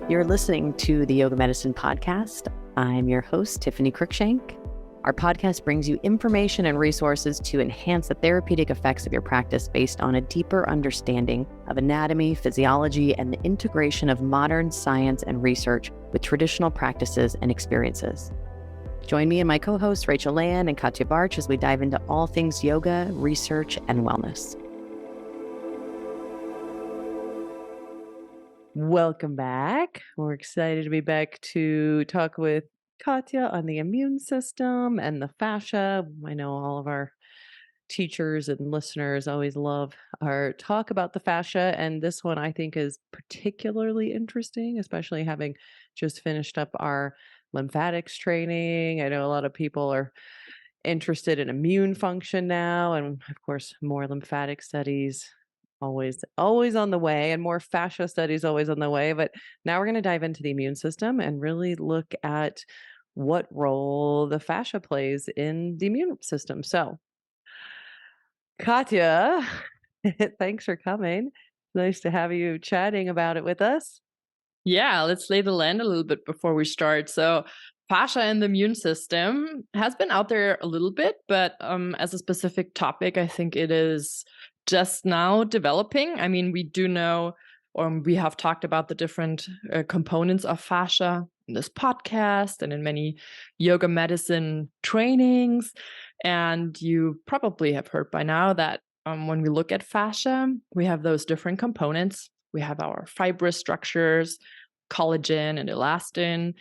You're listening to the Yoga Medicine Podcast. I'm your host, Tiffany Cruikshank. Our podcast brings you information and resources to enhance the therapeutic effects of your practice based on a deeper understanding of anatomy, physiology, and the integration of modern science and research with traditional practices and experiences. Join me and my co-hosts, Rachel Land and Katja Bartsch, as we dive into all things yoga, research, and wellness. Welcome back. We're excited to be back to talk with Katja on the immune system and the fascia. I know all of our teachers and listeners always love our talk about the fascia, and this one I think is particularly interesting, especially having just finished up our lymphatics training. I know a lot of people are interested in immune function now, and of course more lymphatic studies always on the way, and more fascia studies always on the way. But now we're going to dive into the immune system and really look at what role the fascia plays in the immune system. So Katja, thanks for coming. Nice to have you chatting about it with us. Yeah, let's lay the land a little bit before we start. So fascia and the immune system has been out there a little bit, but as a specific topic, I think it is just now developing. I mean, we do know, or we have talked about the different components of fascia in this podcast and in many yoga medicine trainings. And you probably have heard by now that when we look at fascia, we have those different components. We have our fibrous structures, collagen and elastin.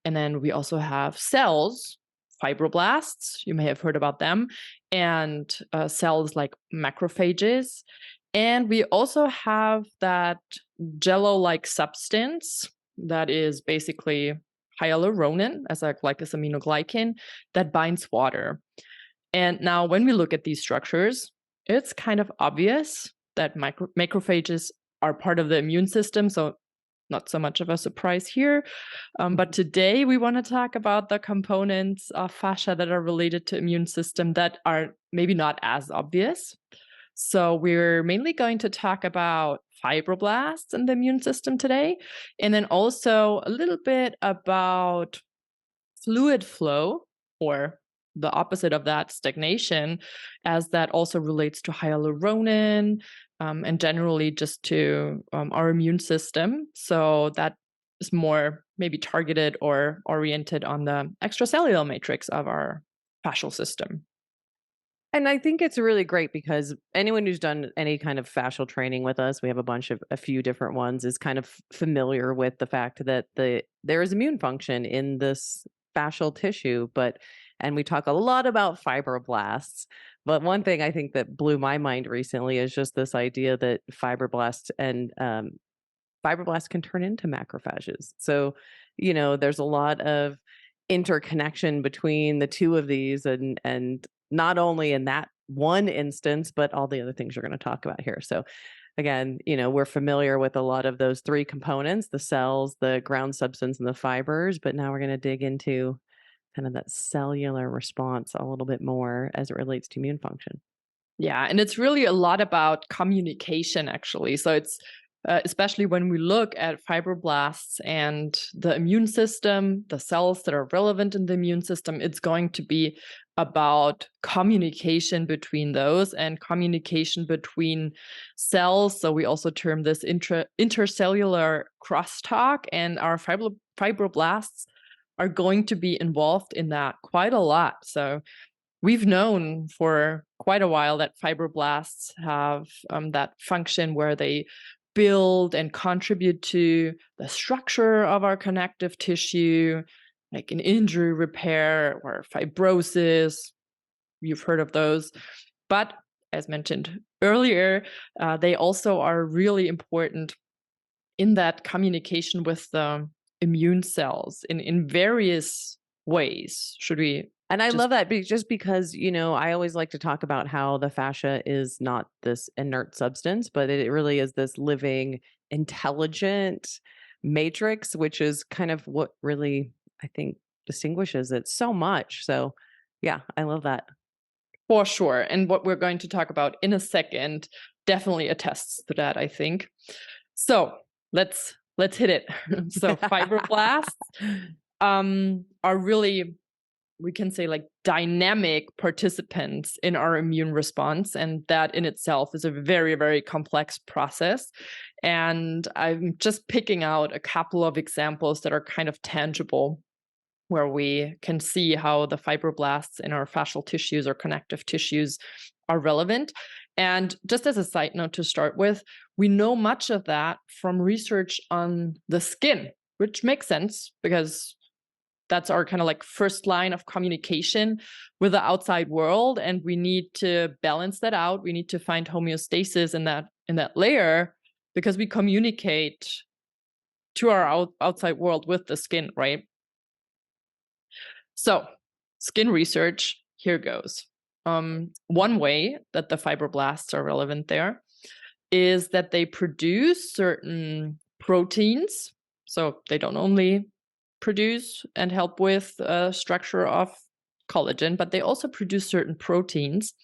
And then we also have cells, fibroblasts. You may have heard about them. And cells like macrophages. And we also have that jello-like substance that is basically hyaluronan as a glycosaminoglycan that binds water. And now when we look at these structures, it's kind of obvious that macrophages are part of the immune system, so not so much of a surprise here. But today we want to talk about the components of fascia that are related to immune system that are maybe not as obvious. So we're mainly going to talk about fibroblasts in the immune system today, and then also a little bit about fluid flow, or the opposite of that, stagnation, as that also relates to hyaluronan and generally just to our immune system. So that is more maybe targeted or oriented on the extracellular matrix of our fascial system. And I think it's really great because anyone who's done any kind of fascial training with us, we have a few different ones, is kind of familiar with the fact that there is immune function in this fascial tissue. And we talk a lot about fibroblasts. But one thing I think that blew my mind recently is just this idea that fibroblasts can turn into macrophages. So, there's a lot of interconnection between the two of these, and not only in that one instance, but all the other things you're going to talk about here. So again, we're familiar with a lot of those three components: the cells, the ground substance, and the fibers. But now we're going to dig into kind of that cellular response a little bit more as it relates to immune function. Yeah, and it's really a lot about communication, actually. So it's especially when we look at fibroblasts and the immune system, the cells that are relevant in the immune system, it's going to be about communication between those and communication between cells. So we also term this intercellular crosstalk, and our fibroblasts are going to be involved in that quite a lot. So we've known for quite a while that fibroblasts have that function where they build and contribute to the structure of our connective tissue, like in injury repair or fibrosis. You've heard of those. But as mentioned earlier, they also are really important in that communication with the immune cells in various ways. And I love that just because, I always like to talk about how the fascia is not this inert substance, but it really is this living, intelligent matrix, which is kind of what really, I think, distinguishes it so much. So yeah, I love that. For sure. And what we're going to talk about in a second definitely attests to that, I think. So let's let's hit it. So fibroblasts are really, we can say, like dynamic participants in our immune response. And that in itself is a very, very complex process. And I'm just picking out a couple of examples that are kind of tangible, where we can see how the fibroblasts in our fascial tissues or connective tissues are relevant. And just as a side note to start with, we know much of that from research on the skin, which makes sense because that's our kind of like first line of communication with the outside world, and we need to balance that out. We need to find homeostasis in that layer, because we communicate to our outside world with the skin, right? So, skin research, here goes. One way that the fibroblasts are relevant there is that they produce certain proteins. So they don't only produce and help with structure of collagen, but they also produce certain proteins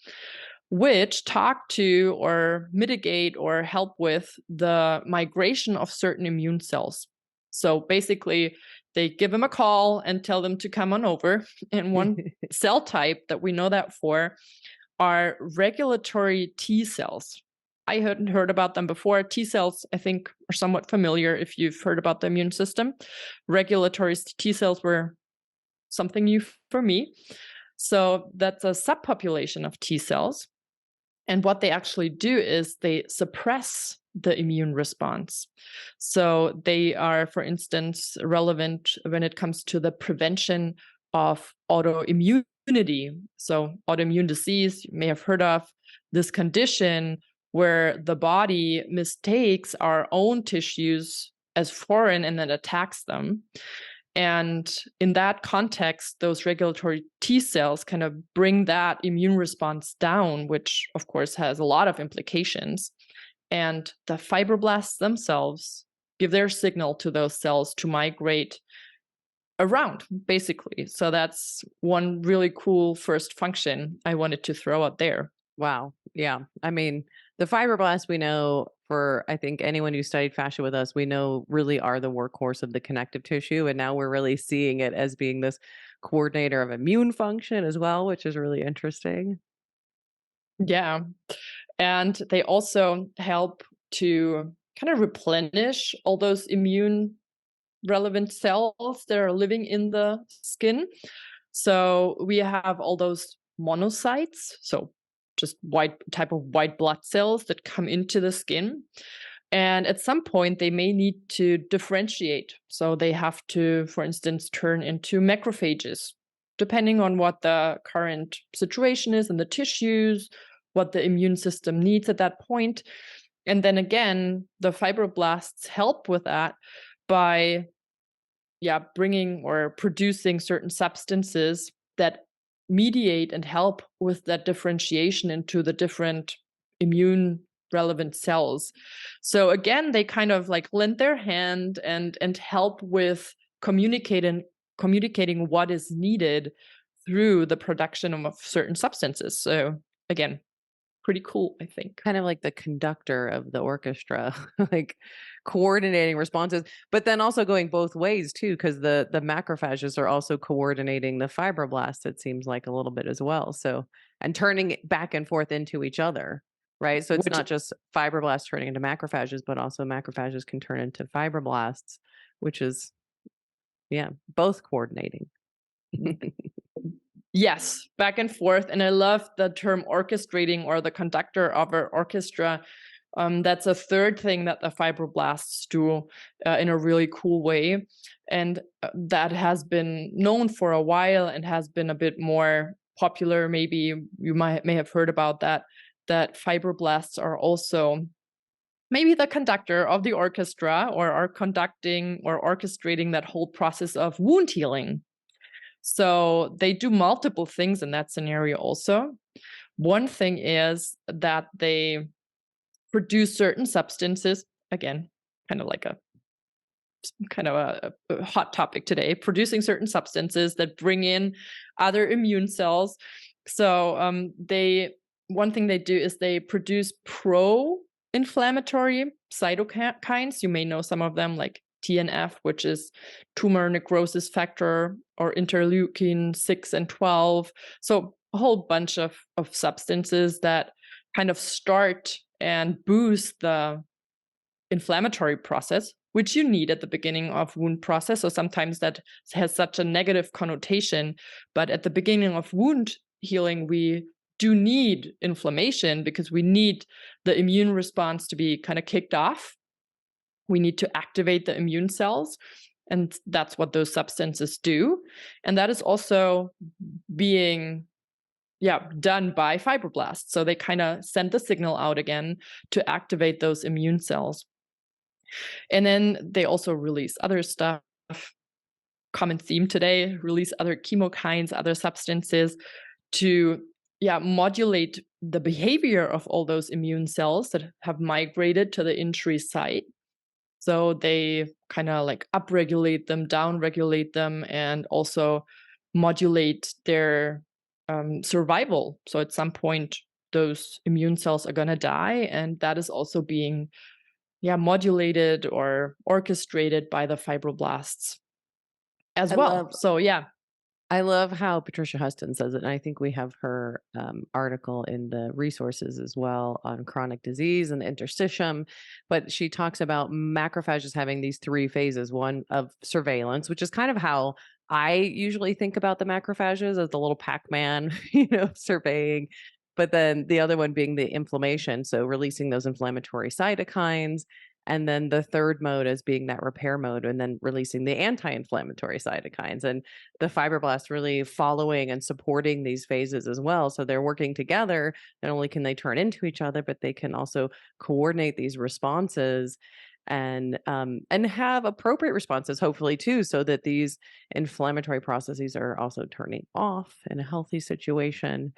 which talk to or mitigate or help with the migration of certain immune cells. So basically, they give them a call and tell them to come on over. And one cell type that we know that for are regulatory T cells. I hadn't heard about them before. T cells, I think, are somewhat familiar if you've heard about the immune system. Regulatory T cells were something new for me. So that's a subpopulation of T cells. And what they actually do is they suppress the immune response. So they are, for instance, relevant when it comes to the prevention of autoimmunity. So autoimmune disease, you may have heard of this condition where the body mistakes our own tissues as foreign and then attacks them. And in that context, those regulatory T cells kind of bring that immune response down, which of course has a lot of implications. And the fibroblasts themselves give their signal to those cells to migrate around, basically. So that's one really cool first function I wanted to throw out there. Wow. Yeah. I mean, the fibroblasts we know, for I think anyone who studied fascia with us, we know really are the workhorse of the connective tissue. And now we're really seeing it as being this coordinator of immune function as well, which is really interesting. Yeah. And they also help to kind of replenish all those immune relevant cells that are living in the skin. So we have all those monocytes, so just white blood cells that come into the skin. And at some point, they may need to differentiate. So they have to, for instance, turn into macrophages, depending on what the current situation is in the tissues, what the immune system needs at that point. And then again, the fibroblasts help with that by bringing or producing certain substances that mediate and help with that differentiation into the different immune relevant cells. So again, they kind of like lend their hand and help with communicating what is needed through the production of certain substances. So again, pretty cool, I think. Kind of like the conductor of the orchestra, like coordinating responses, but then also going both ways too, because the macrophages are also coordinating the fibroblasts, it seems like, a little bit as well. So, and turning it back and forth into each other, right? So it's Which not just fibroblasts turning into macrophages, but also macrophages can turn into fibroblasts, which is, yeah, both coordinating. Yes, back and forth. And I love the term orchestrating, or the conductor of an orchestra. That's a third thing that the fibroblasts do in a really cool way. And that has been known for a while and has been a bit more popular. Maybe you may have heard about that fibroblasts are also maybe the conductor of the orchestra, or are conducting or orchestrating that whole process of wound healing. So they do multiple things in that scenario also. One thing is that they produce certain substances, again, kind of like a hot topic today, producing certain substances that bring in other immune cells. So one thing they do is they produce pro-inflammatory cytokines. You may know some of them, like TNF, which is tumor necrosis factor, or interleukin 6 and 12. So a whole bunch of substances that kind of start and boost the inflammatory process, which you need at the beginning of wound process. So sometimes that has such a negative connotation, but at the beginning of wound healing, we do need inflammation because we need the immune response to be kind of kicked off. We need to activate the immune cells, and that's what those substances do. And that is also being done by fibroblasts. So they kind of send the signal out again to activate those immune cells. And then they also release other stuff. Common theme today, release other chemokines, other substances to modulate the behavior of all those immune cells that have migrated to the injury site. So they kind of like upregulate them, downregulate them, and also modulate their survival. So at some point, those immune cells are going to die, and that is also being modulated or orchestrated by the fibroblasts as I well. love So I love how Patricia Huston says it, and I think we have her article in the resources as well on chronic disease and the interstitium. But she talks about macrophages having these three phases: one of surveillance, which is kind of how I usually think about the macrophages as the little Pac-Man, surveying. But then the other one being the inflammation, so releasing those inflammatory cytokines. And then the third mode as being that repair mode, and then releasing the anti-inflammatory cytokines. And the fibroblasts really following and supporting these phases as well. So they're working together. Not only can they turn into each other, but they can also coordinate these responses and have appropriate responses, hopefully too, so that these inflammatory processes are also turning off in a healthy situation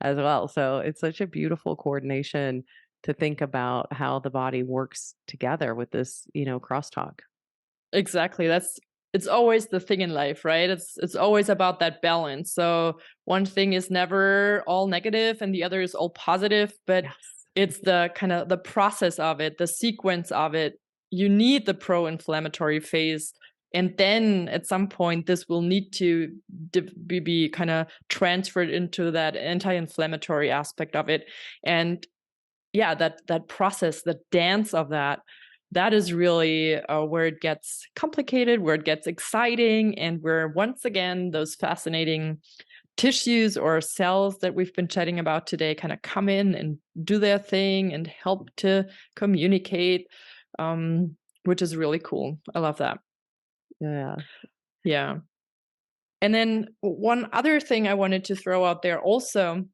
as well. So it's such a beautiful coordination to think about how the body works together with this, crosstalk. exactly. It's always the thing in life, right? It's always about that balance. So one thing is never all negative and the other is all positive, but Yes. it's the kind of the process of it, the sequence of it. You need the pro-inflammatory phase, and then at some point this will need to be kind of transferred into that anti-inflammatory aspect of it. And that process, the dance of that is really where it gets complicated, where it gets exciting, and where once again those fascinating tissues or cells that we've been chatting about today kind of come in and do their thing and help to communicate, which is really cool. I love that. Yeah. Yeah. And then one other thing I wanted to throw out there also,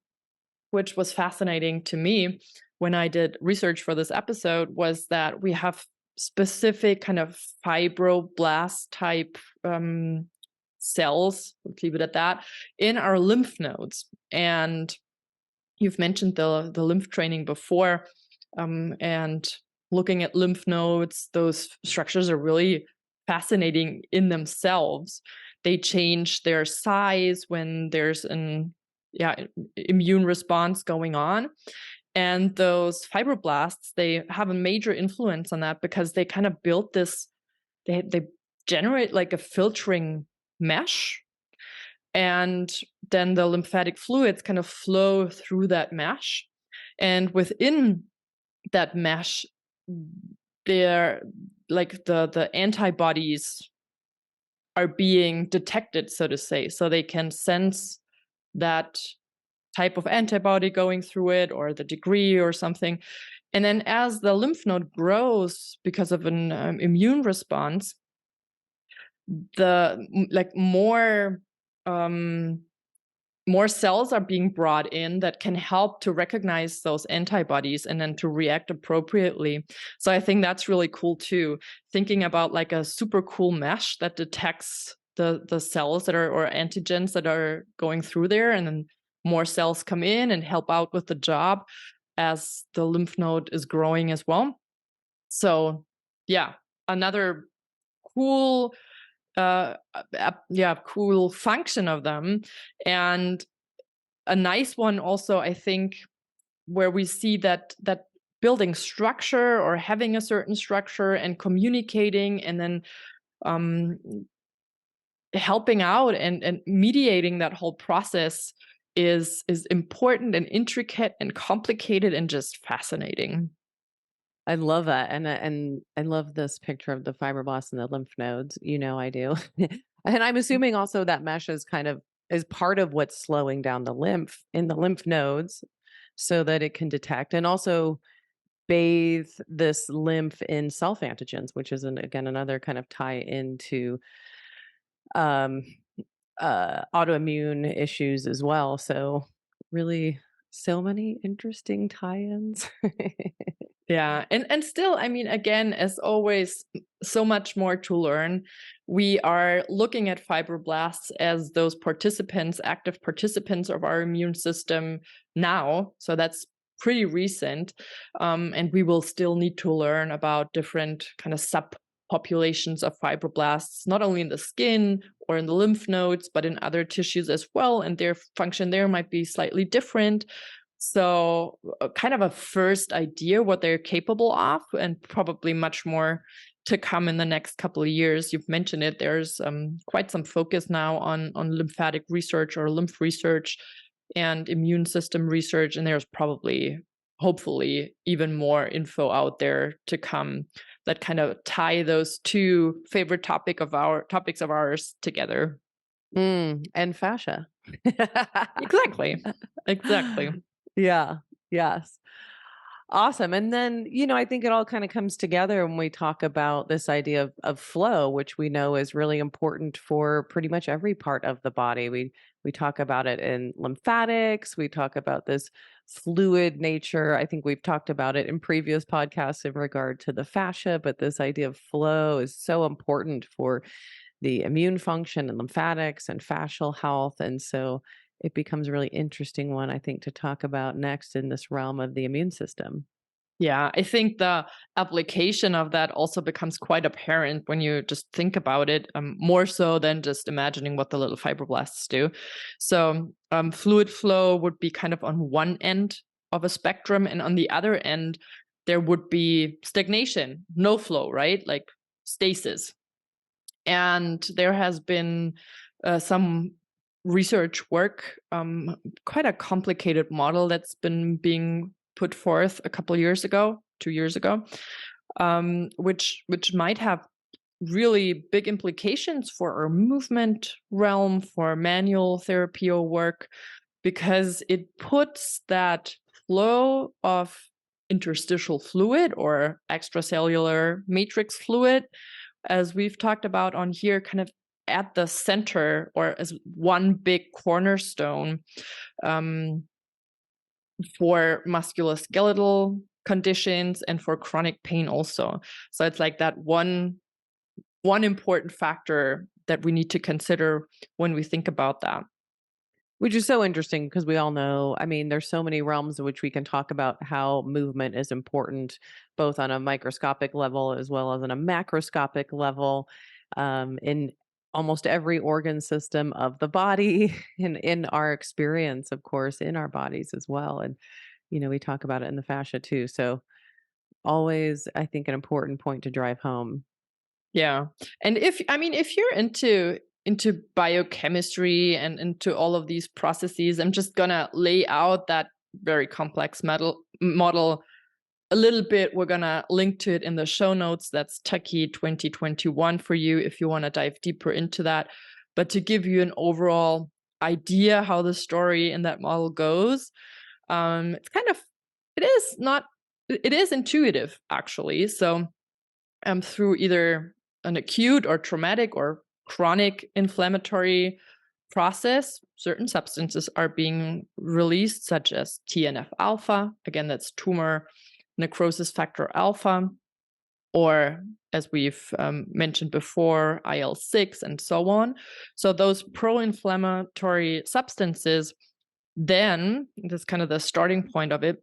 which was fascinating to me when I did research for this episode, was that we have specific kind of fibroblast type cells, let's leave it at that, in our lymph nodes. And you've mentioned the lymph training before, and looking at lymph nodes, those structures are really fascinating in themselves. They change their size when there's an immune response going on. And those fibroblasts, they have a major influence on that because they kind of build this, they generate like a filtering mesh. And then the lymphatic fluids kind of flow through that mesh. And within that mesh, they're like the antibodies are being detected, so to say. So they can sense that type of antibody going through it or the degree or something. And then as the lymph node grows because of an immune response, more cells are being brought in that can help to recognize those antibodies and then to react appropriately. So I think that's really cool too. Thinking about like a super cool mesh that detects the cells that are, or antigens that are going through there, and then more cells come in and help out with the job as the lymph node is growing as well. So another cool cool function of them. And a nice one also, I think, where we see that building structure or having a certain structure and communicating, and then um, helping out and mediating that whole process is important and intricate and complicated and just fascinating. I love that, and I love this picture of the fibroblasts and the lymph nodes, I do. And I'm assuming also that mesh is part of what's slowing down the lymph in the lymph nodes so that it can detect and also bathe this lymph in self antigens, which is again another kind of tie into um autoimmune issues as well. So really so many interesting tie-ins. Yeah, and still, I mean, again, as always, so much more to learn. We are looking at fibroblasts as those participants, active participants of our immune system now. So that's pretty recent. And we will still need to learn about different kind of subpopulations of fibroblasts, not only in the skin or in the lymph nodes, but in other tissues as well. And their function there might be slightly different. So, kind of a first idea what they're capable of, and probably much more to come in the next couple of years. You've mentioned it. There's quite some focus now on lymphatic research or lymph research and immune system research, and there's probably, hopefully, even more info out there to come that kind of tie those two favorite topics of ours together. And fascia. Exactly. Exactly. Yeah. Yes. Awesome. And then, I think it all kind of comes together when we talk about this idea of flow, which we know is really important for pretty much every part of the body. We talk about it in lymphatics, we talk about this fluid nature. I think we've talked about it in previous podcasts in regard to the fascia, but this idea of flow is so important for the immune function and lymphatics and fascial health. And so it becomes a really interesting one, I think, to talk about next in this realm of the immune system. Yeah, I think the application of that also becomes quite apparent when you just think about it, more so than just imagining what the little fibroblasts do. So, fluid flow would be kind of on one end of a spectrum, and on the other end, there would be stagnation, no flow, right? Like stasis. And there has been some research work, quite a complicated model that's been being put forth a couple years ago, 2 years ago, which might have really big implications for our movement realm, for manual therapy work, because it puts that flow of interstitial fluid or extracellular matrix fluid, as we've talked about on here, kind of at the center or as one big cornerstone um, for musculoskeletal conditions and for chronic pain also. So it's like that one important factor that we need to consider when we think about that. Which is so interesting because we all know, I mean, there's so many realms in which we can talk about how movement is important, both on a microscopic level as well as on a macroscopic level, in almost every organ system of the body and in our experience, of course, in our bodies as well. And, we talk about it in the fascia too. So always, I think, an important point to drive home. Yeah. And if you're into biochemistry and into all of these processes, I'm just gonna lay out that very complex model a little bit. We're gonna link to it in the show notes. That's Techie 2021 for you if you want to dive deeper into that. But to give you an overall idea how the story in that model goes, it's kind of it is not it is intuitive actually. So through either an acute or traumatic or chronic inflammatory process, certain substances are being released, such as TNF alpha. Again, that's tumor necrosis factor alpha, or as we've mentioned before, IL-6 and so on. So those pro-inflammatory substances, then that's kind of the starting point of it,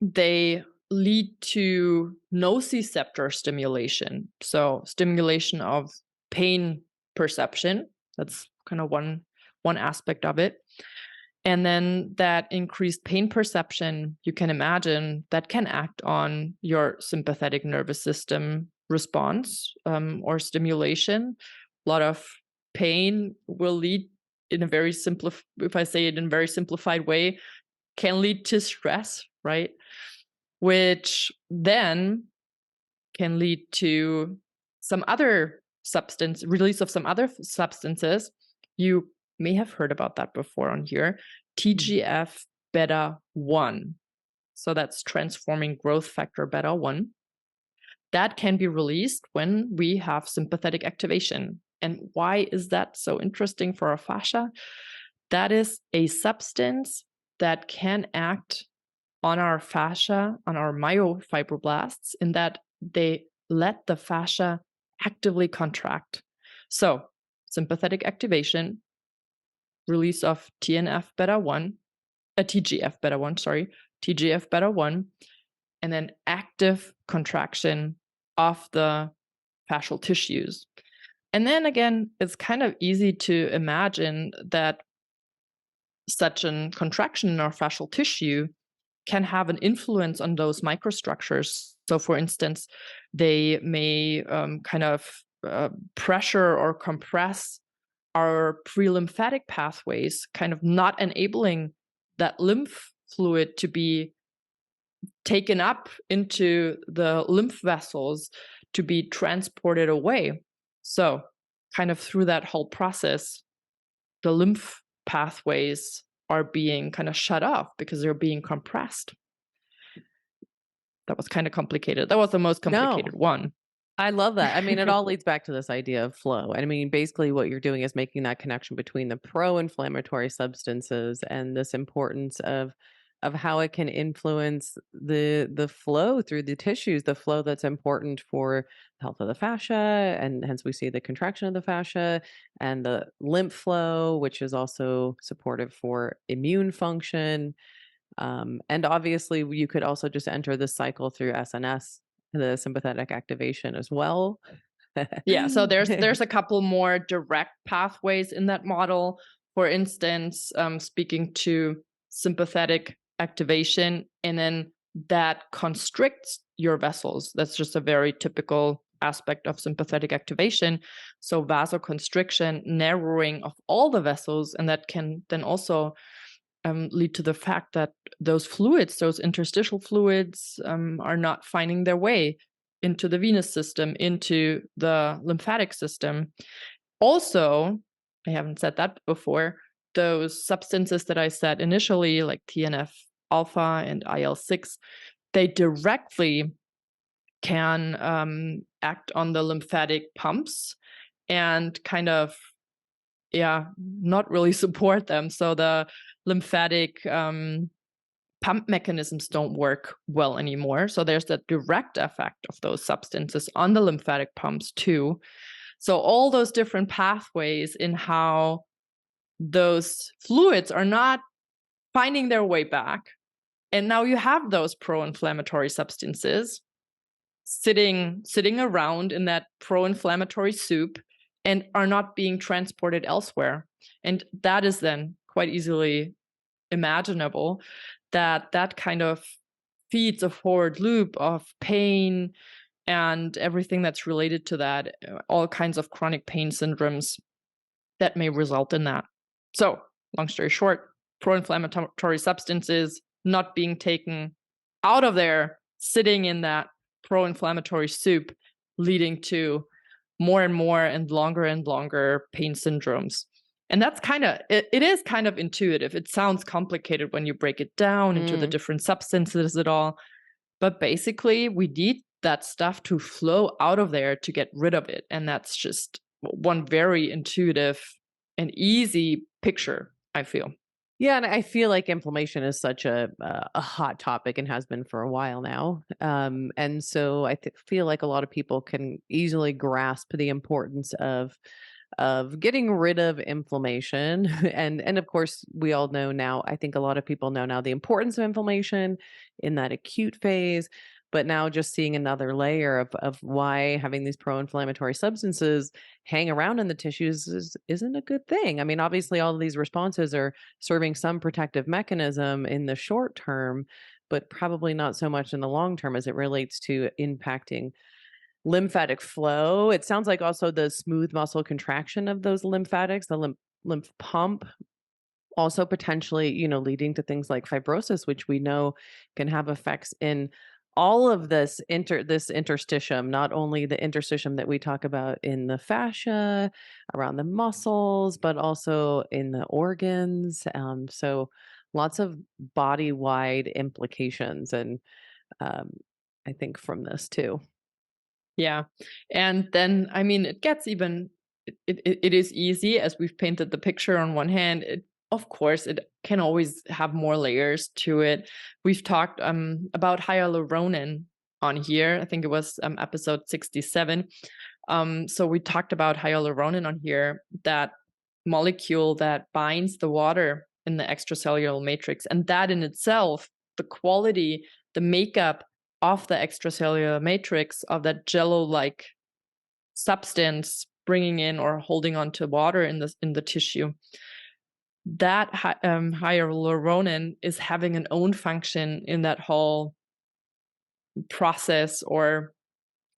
they lead to nociceptor stimulation. So stimulation of pain perception. That's kind of one aspect of it. And then that increased pain perception, you can imagine, that can act on your sympathetic nervous system response or stimulation. A lot of pain will lead in a very if I say it in a very simplified way, can lead to stress, right? Which then can lead to some other release of some other substances. You may have heard about that before on here. TGF beta 1. So that's transforming growth factor beta 1. That can be released when we have sympathetic activation. And why is that so interesting for our fascia? That is a substance that can act on our fascia, on our myofibroblasts, in that they let the fascia actively contract. So, sympathetic activation, release of TNF beta 1, TGF beta 1, sorry, TGF beta 1, and then active contraction of the fascial tissues. And then again, it's kind of easy to imagine that such a contraction in our fascial tissue can have an influence on those microstructures. So, for instance, they may kind of pressure or compress our pre-lymphatic pathways, kind of not enabling that lymph fluid to be taken up into the lymph vessels to be transported away. So, kind of through that whole process, the lymph pathways are being kind of shut off because they're being compressed. That was kind of complicated. That was the most No, complicated one. I love that. I mean, it all leads back to this idea of flow. And I mean, basically, what you're doing is making that connection between the pro-inflammatory substances and this importance of how it can influence the flow through the tissues, the flow that's important for the health of the fascia, and hence we see the contraction of the fascia and the lymph flow, which is also supportive for immune function. And obviously, you could also just enter this cycle through SNS, the sympathetic activation as well. Yeah, so there's a couple more direct pathways in that model. For instance, speaking to sympathetic activation, and then that constricts your vessels. That's just a very typical aspect of sympathetic activation. So vasoconstriction, narrowing of all the vessels, and that can then also lead to the fact that those fluids, those interstitial fluids, are not finding their way into the venous system, into the lymphatic system. Also, I haven't said that before, those substances that I said initially, like TNF alpha and IL-6, they directly can act on the lymphatic pumps and kind of, yeah, not really support them. So the lymphatic pump mechanisms don't work well anymore. So there's that direct effect of those substances on the lymphatic pumps too. So all those different pathways in how those fluids are not finding their way back. And now you have those pro-inflammatory substances sitting around in that pro-inflammatory soup and are not being transported elsewhere. And that is then quite easily imaginable that that kind of feeds a forward loop of pain and everything that's related to that, all kinds of chronic pain syndromes that may result in that. So, long story short, pro-inflammatory substances not being taken out of there, sitting in that pro-inflammatory soup, leading to more and longer pain syndromes. And that's kind of, it is kind of intuitive. It sounds complicated when you break it down into the Mm. different substances at all. But basically, we need that stuff to flow out of there to get rid of it. And that's just one very intuitive and easy picture, I feel. Yeah, and I feel like inflammation is such a hot topic and has been for a while now. And so feel like a lot of people can easily grasp the importance of getting rid of inflammation. And of course, we all know now, I think a lot of people know now the importance of inflammation in that acute phase. But now just seeing another layer of why having these pro-inflammatory substances hang around in the tissues isn't a good thing. I mean, obviously, all of these responses are serving some protective mechanism in the short term, but probably not so much in the long term as it relates to impacting lymphatic flow. It sounds like also the smooth muscle contraction of those lymphatics, the lymph pump, also potentially, leading to things like fibrosis, which we know can have effects in all of this interstitium, not only the interstitium that we talk about in the fascia around the muscles, but also in the organs. So lots of body wide implications, and um, I think from this too. Yeah. And then, I mean, it gets even, it is easy as we've painted the picture on one hand. Of course, it can always have more layers to it. We've talked about hyaluronan on here. I think it was episode 67. So we talked about hyaluronan on here, that molecule that binds the water in the extracellular matrix. And that in itself, the quality, the makeup of the extracellular matrix of that jello-like substance bringing in or holding on to water in the tissue, that hyaluronan is having an own function in that whole process or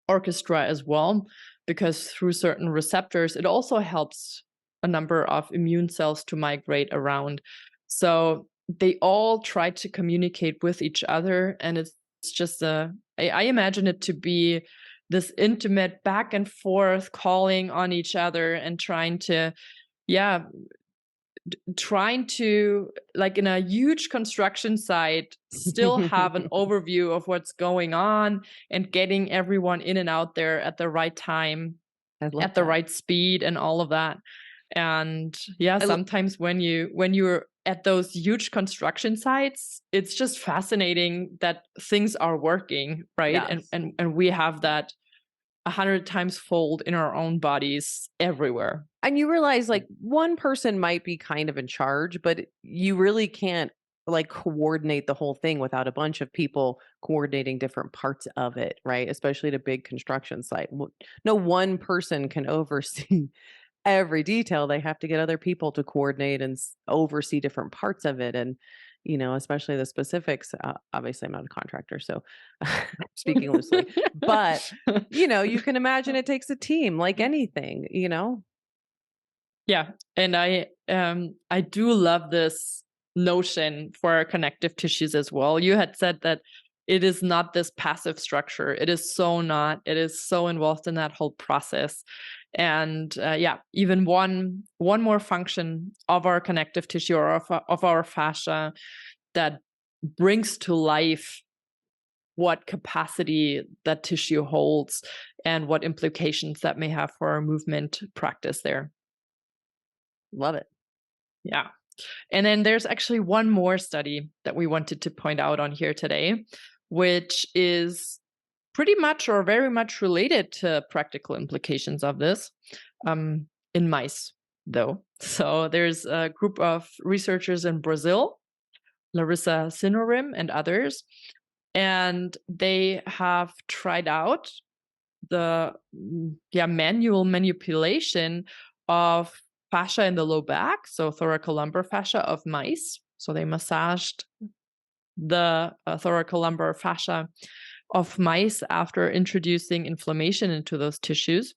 orchestra as well, because through certain receptors it also helps a number of immune cells to migrate around. So they all try to communicate with each other, and it's just I imagine it to be this intimate back and forth calling on each other and trying to, yeah, trying to, like in a huge construction site, still have an overview of what's going on and getting everyone in and out there at the right time, I love at the that. right speed and all of that. And yeah, I lo- sometimes when you're at those huge construction sites, it's just fascinating that things are working, right? And yes. and we have that 100 times fold in our own bodies everywhere. And you realize like one person might be kind of in charge, but you really can't like coordinate the whole thing without a bunch of people coordinating different parts of it, right? Especially at a big construction site. No one person can oversee every detail. They have to get other people to coordinate and oversee different parts of it. And, especially the specifics. Obviously, I'm not a contractor, so speaking loosely, but, you can imagine it takes a team like anything. Yeah, and I do love this notion for our connective tissues as well. You had said that it is not this passive structure. It is so not. It is so involved in that whole process. And yeah, even one more function of our connective tissue or of our fascia that brings to life what capacity that tissue holds and what implications that may have for our movement practice there. Love it. Yeah. And then there's actually one more study that we wanted to point out on here today, which is pretty much or very much related to practical implications of this in mice, though. So there's a group of researchers in Brazil, Larissa Sinorim and others, and they have tried out the manual manipulation of fascia in the low back, so thoracolumbar fascia of mice. So they massaged the thoracolumbar fascia of mice after introducing inflammation into those tissues.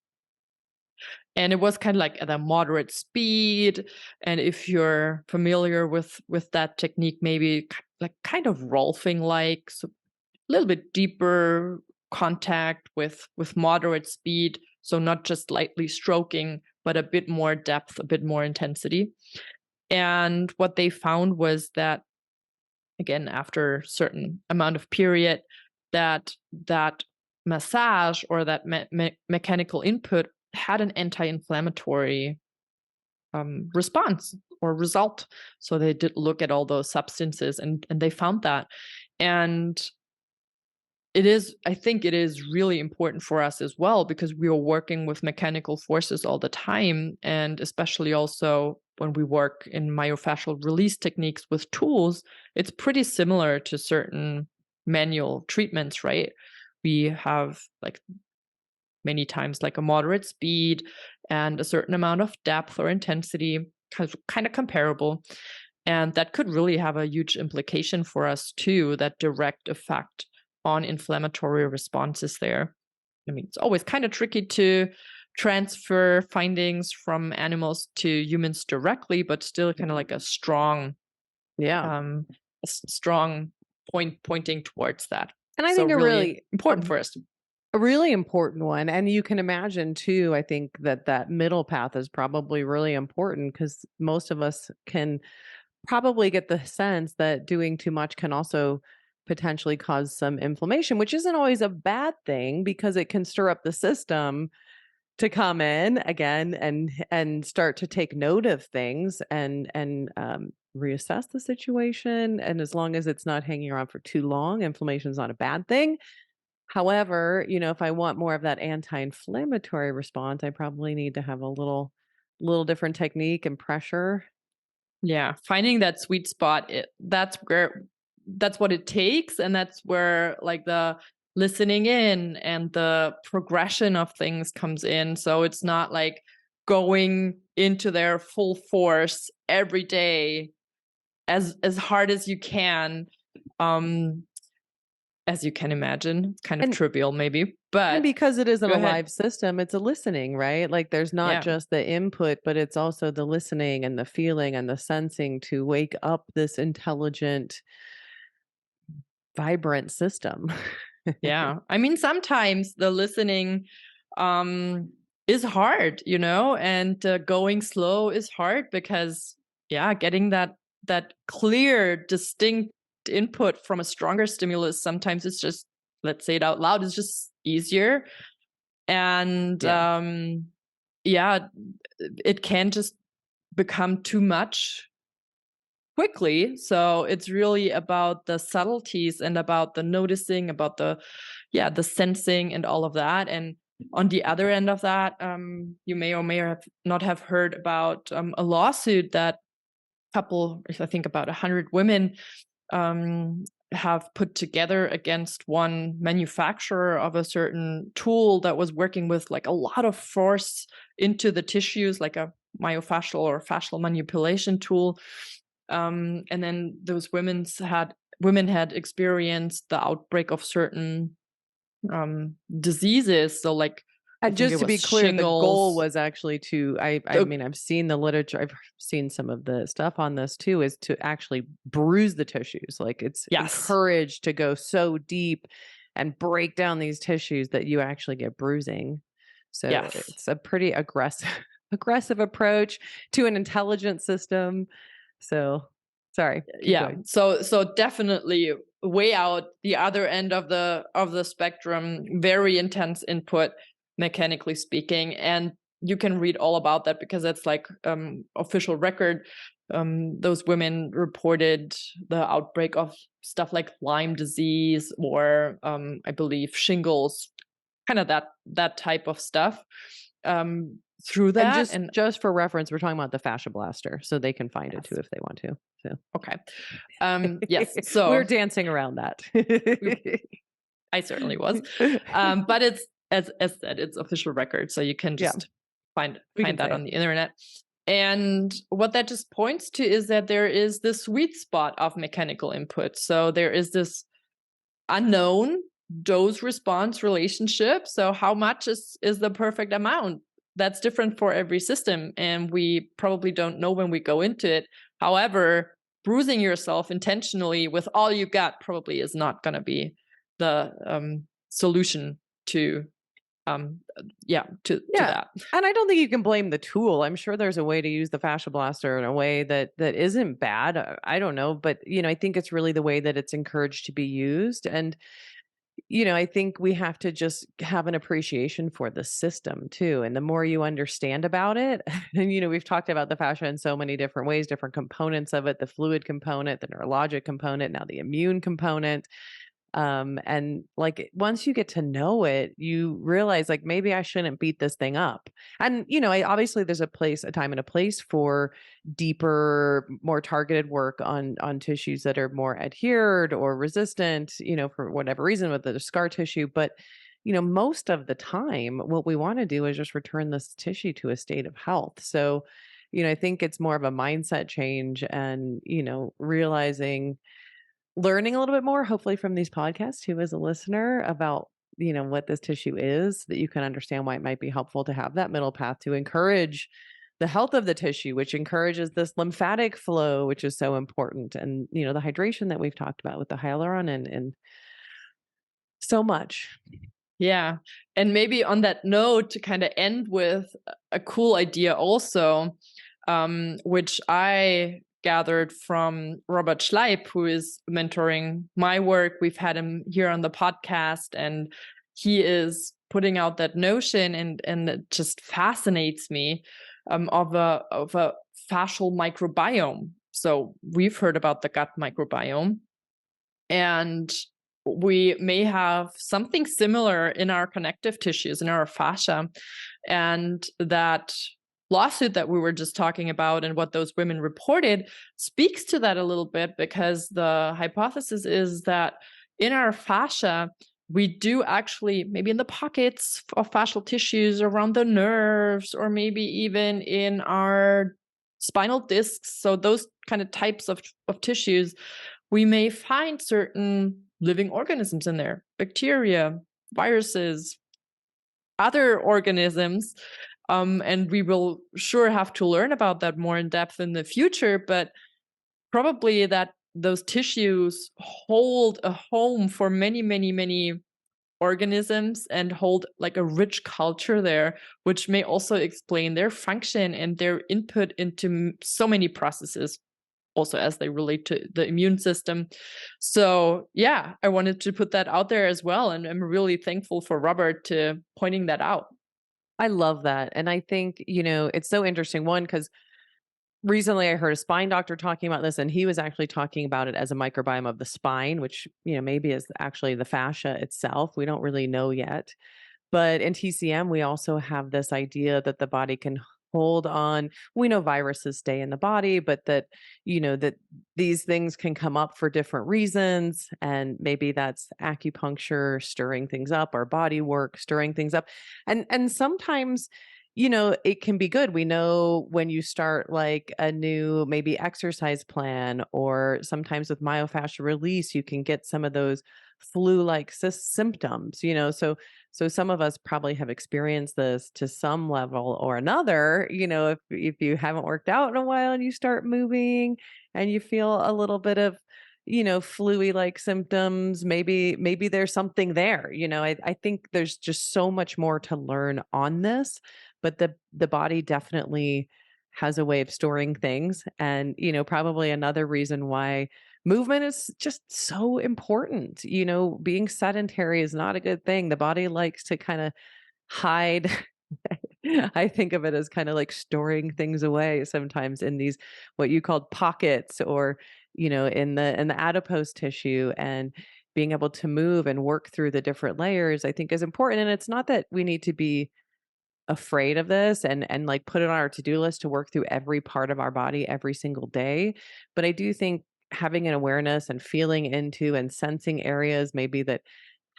And it was kind of like at a moderate speed. And if you're familiar with that technique, maybe like kind of Rolfing like, so a little bit deeper contact with moderate speed, so not just lightly stroking, but a bit more depth, a bit more intensity. And what they found was that, again, after a certain amount of period, that massage or that mechanical input had an anti-inflammatory response or result. So they did look at all those substances and they found that. And I think it is really important for us as well, because we are working with mechanical forces all the time. And especially also when we work in myofascial release techniques with tools, it's pretty similar to certain manual treatments, right? We have like many times like a moderate speed and a certain amount of depth or intensity, kind of comparable. And that could really have a huge implication for us too, that direct effect on inflammatory responses there. I mean, it's always kind of tricky to transfer findings from animals to humans directly, but still kind of like a Yeah. um, strong point pointing towards that. And I So think really a important for us. a really important one, and you can imagine too, I think that that middle path is probably really important because most of us can probably get the sense that doing too much can also potentially cause some inflammation, which isn't always a bad thing because it can stir up the system to come in again and start to take note of things and reassess the situation. And as long as it's not hanging around for too long, inflammation is not a bad thing. However, if I want more of that anti-inflammatory response, I probably need to have a little different technique and pressure. Yeah, finding that sweet spot, that's what it takes, and that's where like the listening in and the progression of things comes in. So it's not like going into their full force every day as hard as you can. Um as you can imagine. It's kind of And trivial maybe, and but because it isn't go a ahead. live system, it's a listening, right? Like there's not Yeah. just the input, but it's also the listening and the feeling and the sensing to wake up this intelligent, vibrant system. Yeah. I mean, sometimes the listening is hard, and going slow is hard because yeah, getting that clear, distinct input from a stronger stimulus sometimes it's just, let's say it out loud, is just easier. And Yeah. yeah, it can just become too much quickly. So it's really about the subtleties and about the noticing, about the sensing and all of that. And on the other end of that, you may or may have not have heard about a lawsuit that couple, I think about 100 women um, have put together against one manufacturer of a certain tool that was working with like a lot of force into the tissues, like a myofascial or fascial manipulation tool. And then those women had experienced the outbreak of certain diseases. So like I And think just it to be was clear, the goal shingles. was actually to I mean, I've seen the literature, I've seen some of the stuff on this too, is to actually bruise the tissues. Like it's Yes. encouraged to go so deep and break down these tissues that you actually get bruising. So Yes. it's a pretty aggressive aggressive approach to an intelligent system. So sorry, keep Yeah. going. So definitely way out the other end of the spectrum, very intense input, mechanically speaking. And you can read all about that because it's like official record. Those women reported the outbreak of stuff like Lyme disease or I believe shingles, kind of that type of stuff through And that. just And just for reference, we're talking about the fascia blaster, so they can find it too yes, if they want to. So okay. Yes. we're So dancing around that. I certainly was. But it's as said, it's official record, so you can Yeah, just find we can find that say on it. the internet. And what that just points to is that there is this sweet spot of mechanical input. So there is this unknown dose response relationship. So how much is the perfect amount? That's different for every system, and we probably don't know when we go into it. However, bruising yourself intentionally with all you got probably is not going to be the solution to to Yeah, that. and I don't think you can blame the tool. I'm sure there's a way to use the fascia blaster in a way that isn't bad. I don't know, but I think it's really the way that it's encouraged to be used. And I think we have to just have an appreciation for the system too. And the more you understand about it, and we've talked about the fascia in so many different ways, different components of it, the fluid component, the neurologic component, now the immune component. And like once you get to know it, you realize like maybe I shouldn't beat this thing up. And obviously there's a time and a place for deeper, more targeted work on tissues that are more adhered or resistant, for whatever reason with the scar tissue. But most of the time, what we want to do is just return this tissue to a state of health. So, I think it's more of a mindset change and, realizing learning a little bit more, hopefully from these podcasts too, as a listener about, what this tissue is, that you can understand why it might be helpful to have that middle path to encourage the health of the tissue, which encourages this lymphatic flow, which is so important. And, the hydration that we've talked about with the hyaluron and so much. Yeah. And maybe on that note, to kind of end with a cool idea also, which I gathered from Robert Schleip, who is mentoring my work. We've had him here on the podcast, and he is putting out that notion, and it just fascinates me, of a fascial microbiome. So we've heard about the gut microbiome, and we may have something similar in our connective tissues, in our fascia. And that lawsuit that we were just talking about and what those women reported speaks to that a little bit, because the hypothesis is that in our fascia, we do actually, maybe in the pockets of fascial tissues around the nerves, or maybe even in our spinal discs, so those kind of types of tissues, we may find certain living organisms in there, bacteria, viruses, other organisms. And we will sure have to learn about that more in depth in the future, but probably that those tissues hold a home for many, many, many organisms and hold like a rich culture there, which may also explain their function and their input into so many processes, also as they relate to the immune system. So yeah, I wanted to put that out there as well. And I'm really thankful for Robert to pointing that out. I love that. And I think, it's so interesting. One, because recently I heard a spine doctor talking about this, and he was actually talking about it as a microbiome of the spine, which, maybe is actually the fascia itself. We don't really know yet. But in TCM, we also have this idea that the body can hold on. We know viruses stay in the body, but that these things can come up for different reasons. And maybe that's acupuncture stirring things up, or body work stirring things up. And sometimes, it can be good. We know when you start like a new maybe exercise plan, or sometimes with myofascial release, you can get some of those flu-like symptoms, so some of us probably have experienced this to some level or another, if you haven't worked out in a while and you start moving and you feel a little bit of, flu-y like symptoms, maybe there's something there. I think there's just so much more to learn on this, but the body definitely has a way of storing things. And, probably another reason why movement is just so important. Being sedentary is not a good thing. The body likes to kind of hide. I think of it as kind of like storing things away sometimes in these what you called pockets, or in the adipose tissue. And being able to move and work through the different layers, I think, is important. And it's not that we need to be afraid of this and like put it on our to-do list to work through every part of our body every single day. But I do think having an awareness and feeling into and sensing areas maybe that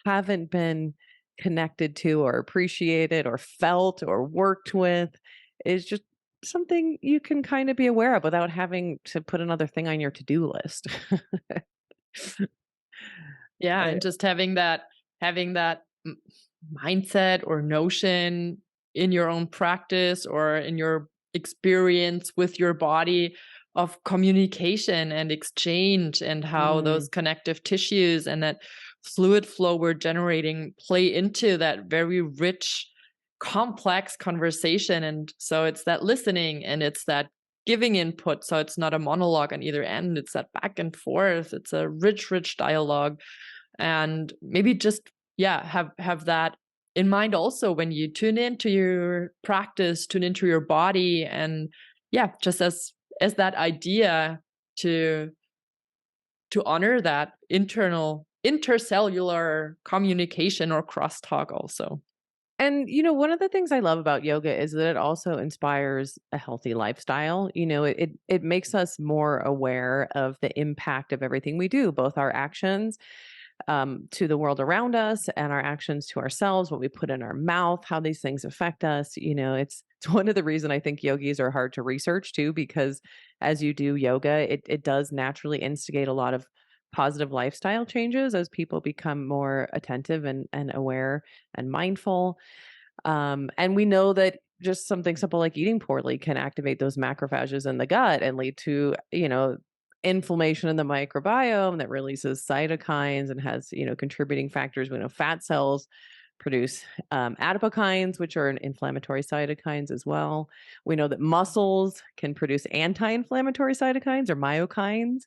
haven't been connected to or appreciated or felt or worked with is just something you can kind of be aware of without having to put another thing on your to-do list. Yeah, Uh, and just having that mindset or notion in your own practice or in your experience with your body, of communication and exchange, and how those mm, connective tissues and that fluid flow we're generating play into that very rich, complex conversation. And so it's that listening and it's that giving input. So it's not a monologue on either end, it's that back and forth. It's a rich, rich dialogue. And maybe just, yeah, have that in mind also when you tune into your practice, tune into your body. And yeah, just as that idea to honor that internal intercellular communication or crosstalk also. And, one of the things I love about yoga is that it also inspires a healthy lifestyle. It makes us more aware of the impact of everything we do, both our actions to the world around us and our actions to ourselves, what we put in our mouth, how these things affect us. It's one of the reason I think yogis are hard to research too, because as you do yoga, it does naturally instigate a lot of positive lifestyle changes as people become more attentive and aware and mindful. And we know that just something simple like eating poorly can activate those macrophages in the gut and lead to, inflammation in the microbiome that releases cytokines and has, contributing factors. We know fat cells produce adipokines, which are inflammatory cytokines as well. We know that muscles can produce anti-inflammatory cytokines or myokines.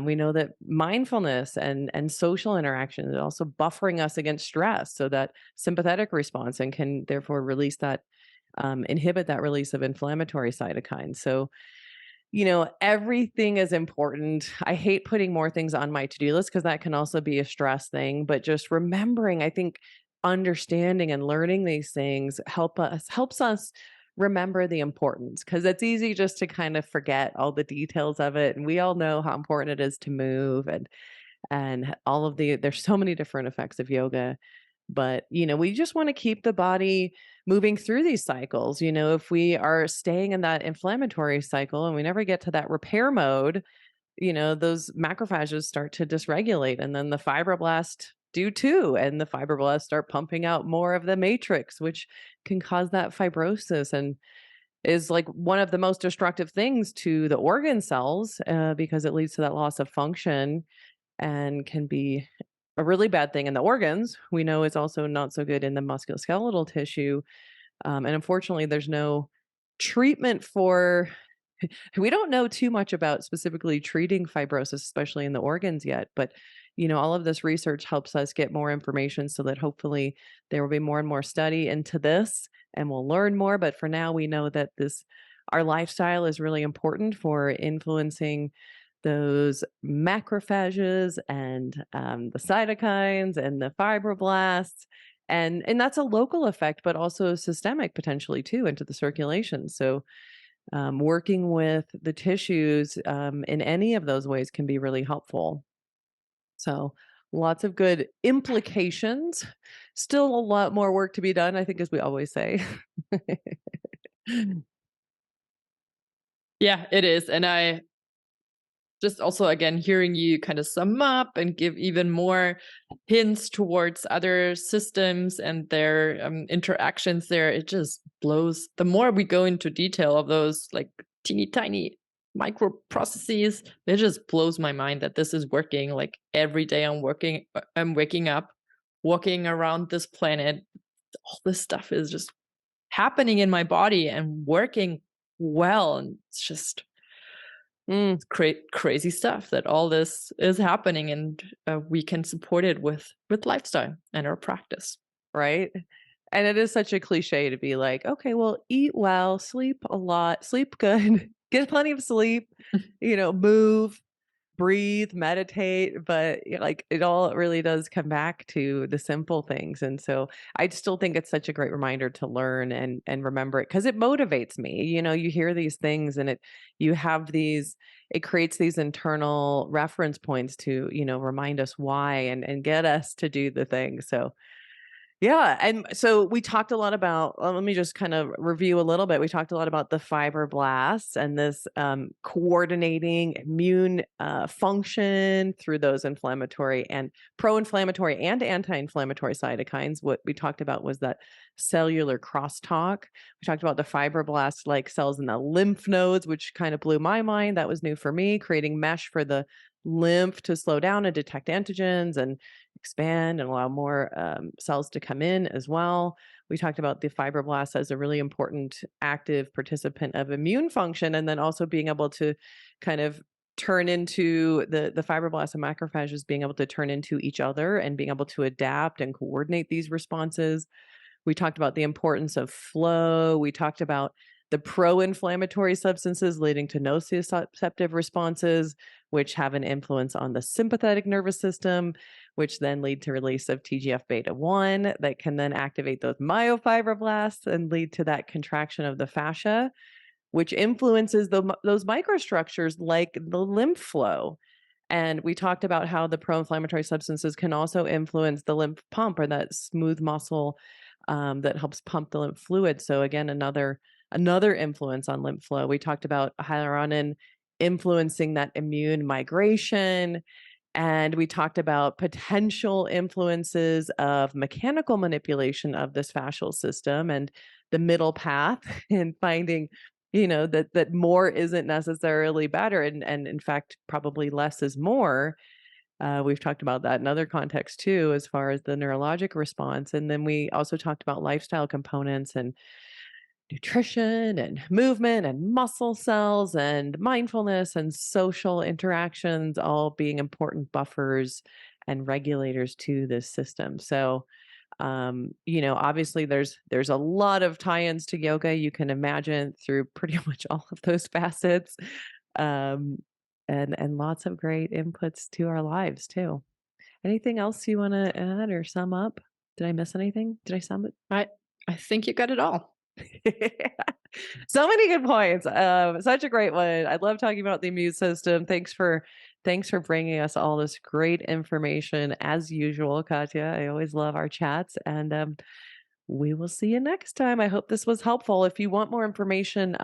We know that mindfulness and social interaction is also buffering us against stress, so that sympathetic response and can therefore release that inhibit that release of inflammatory cytokines. So everything is important. I hate putting more things on my to-do list because that can also be a stress thing. But just remembering, I think understanding and learning these things helps us remember the importance, because it's easy just to kind of forget all the details of it. And we all know how important it is to move and all of there's so many different effects of yoga. But, we just want to keep the body moving through these cycles. If we are staying in that inflammatory cycle and we never get to that repair mode, those macrophages start to dysregulate and then the fibroblasts do too. And the fibroblasts start pumping out more of the matrix, which can cause that fibrosis and is like one of the most destructive things to the organ cells because it leads to that loss of function and can be a really bad thing in the organs. We know it's also not so good in the musculoskeletal tissue. And unfortunately, there's no treatment for, we don't know too much about specifically treating fibrosis, especially in the organs yet. But, all of this research helps us get more information so that hopefully there will be more and more study into this and we'll learn more. But for now, we know that our lifestyle is really important for influencing those macrophages and the cytokines and the fibroblasts. And that's a local effect, but also systemic potentially too into the circulation. So working with the tissues in any of those ways can be really helpful. So lots of good implications. Still a lot more work to be done, I think, as we always say. Yeah, it is. And I just also, again, hearing you kind of sum up and give even more hints towards other systems and their interactions there, it just blows. The more we go into detail of those like teeny tiny micro processes, it just blows my mind that this is working. Like every day I'm waking up, walking around this planet. All this stuff is just happening in my body and working well. And it's just Mm, crazy stuff that all this is happening, and we can support it with lifestyle and our practice. right? And it is such a cliche to be like, okay, well, eat well, sleep a lot, sleep good, get plenty of sleep, move, breathe, meditate. But like it all really does come back to the simple things. And so I still think it's such a great reminder to learn and remember it because it motivates me. You hear these things and it creates these internal reference points to, remind us why and get us to do the thing. So yeah, and so we talked a lot about let me just kind of review a little bit. We talked a lot about the fibroblasts and this coordinating immune function through those inflammatory and pro-inflammatory and anti-inflammatory cytokines. What we talked about was that cellular crosstalk. We talked about the fibroblasts like cells in the lymph nodes, which kind of blew my mind. That was new for me, creating mesh for the lymph to slow down and detect antigens and expand and allow more cells to come in as well. We talked about the fibroblasts as a really important active participant of immune function, and then also being able to kind of turn into the fibroblasts and macrophages being able to turn into each other and being able to adapt and coordinate these responses. We talked about the importance of flow. We talked about the pro-inflammatory substances leading to nociceptive responses, which have an influence on the sympathetic nervous system, which then lead to release of TGF beta 1 that can then activate those myofibroblasts and lead to that contraction of the fascia, which influences those microstructures like the lymph flow. And we talked about how the pro-inflammatory substances can also influence the lymph pump, or that smooth muscle that helps pump the lymph fluid. So again, another influence on lymph flow. We talked about hyaluronan influencing that immune migration, and we talked about potential influences of mechanical manipulation of this fascial system and the middle path and finding, that more isn't necessarily better. And in fact, probably less is more. We've talked about that in other contexts too, as far as the neurologic response. And then we also talked about lifestyle components and nutrition and movement and muscle cells and mindfulness and social interactions, all being important buffers and regulators to this system. So, obviously there's a lot of tie-ins to yoga you can imagine through pretty much all of those facets. Um, and lots of great inputs to our lives too. Anything else you want to add or sum up? Did I miss anything? Did I sum it? I think you got it all. So many good points. Such a great one. I love talking about the immune system. Thanks for bringing us all this great information as usual, Katja. I always love our chats, and we will see you next time. I hope this was helpful. If you want more information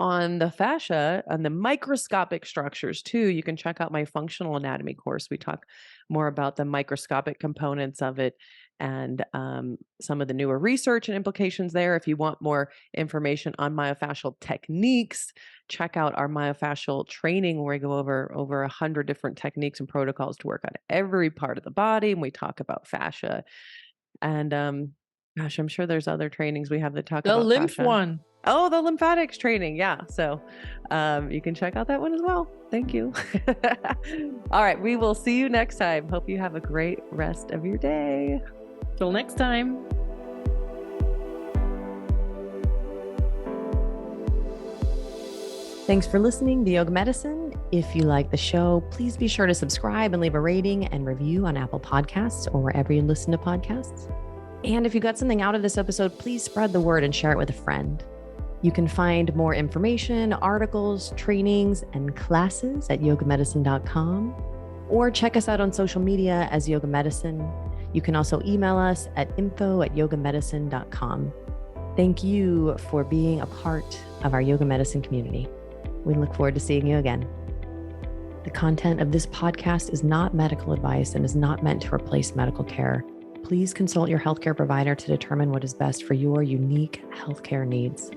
on the fascia and the microscopic structures too, you can check out my functional anatomy course. We talk more about the microscopic components of it and some of the newer research and implications there. If you want more information on myofascial techniques, check out our myofascial training where we go over 100 different techniques and protocols to work on every part of the body. And we talk about fascia. And gosh, I'm sure there's other trainings we have that talk The about lymph fascia. one. Oh, the lymphatics training. Yeah. So you can check out that one as well. Thank you. All right. We will see you next time. Hope you have a great rest of your day. Till next time. Thanks for listening to Yoga Medicine. If you like the show, please be sure to subscribe and leave a rating and review on Apple Podcasts or wherever you listen to podcasts. And if you got something out of this episode, please spread the word and share it with a friend. You can find more information, articles, trainings, and classes at yogamedicine.com, or check us out on social media as Yoga Medicine. You can also email us at info@yogamedicine.com. Thank you for being a part of our Yoga Medicine community. We look forward to seeing you again. The content of this podcast is not medical advice and is not meant to replace medical care. Please consult your healthcare provider to determine what is best for your unique healthcare needs.